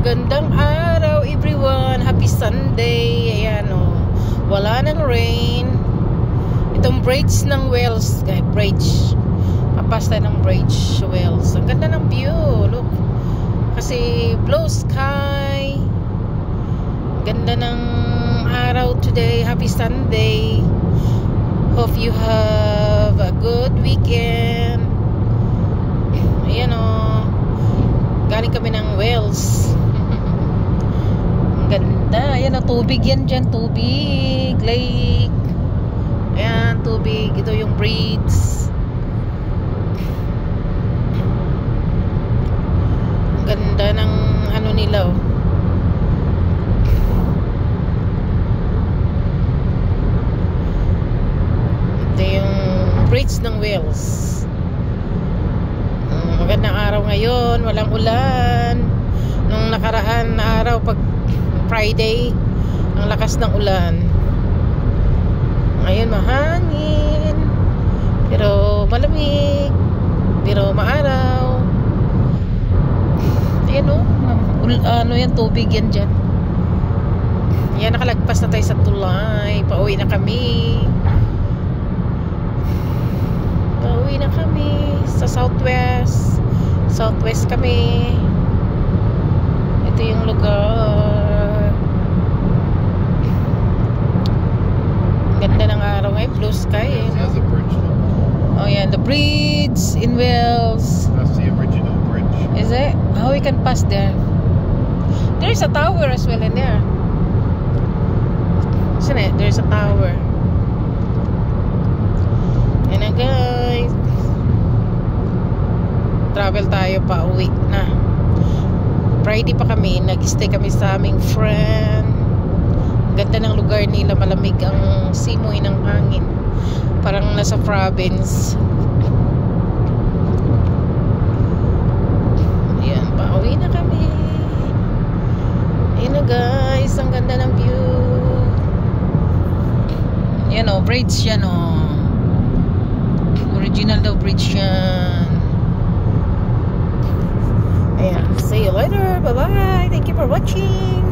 Magandang araw everyone. Happy Sunday. Ayan o. Wala nang rain. Itong bridge ng Wales. Bridge. Papas tayo ng bridge Wales. Ang ganda ng view. Look. Kasi blue sky. Ganda ng araw today. Happy Sunday. Hope you have a good weekend. Ayan o. Galing kami ng Wales. Ang ganda. Ayan o, tubig yan dyan. Tubig. Lake. Ayan, tubig. Ito yung bridge. Ang ganda ng ano nila o. Ito yung bridge ng Wales. Magandang araw ngayon, walang ulan. Nung nakaraan na araw, pag Friday, ang lakas ng ulan. Ngayon mahangin, pero malamig, pero maaraw. Ayan o, ano yan, tubig yan dyan. Yan, nakalagpas na tayo sa tulay. Pauwi na kami. Pauwi na kami sa Southwest. Southwest kami. Ito yung lugar. Ganda ng araw ngayon. Blue sky eh. There's a bridge. Oh yeah, the bridge in Wales. That's the original bridge. Is it? Oh, we can pass there. There's a tower as well in there. Isn't it? There's a tower. And then guys, travel tayo pa uwi na. Friday pa kami, nag-stay kami sa aming friend. Ganda ng lugar nila, malamig ang simoy ng hangin. Parang nasa province. Ayan, pauwi na kami. Ayan na guys, ang ganda ng view. Yan o, bridge yan o. Original daw bridge yan. Ayan, see you later. Bye bye. Thank you for watching.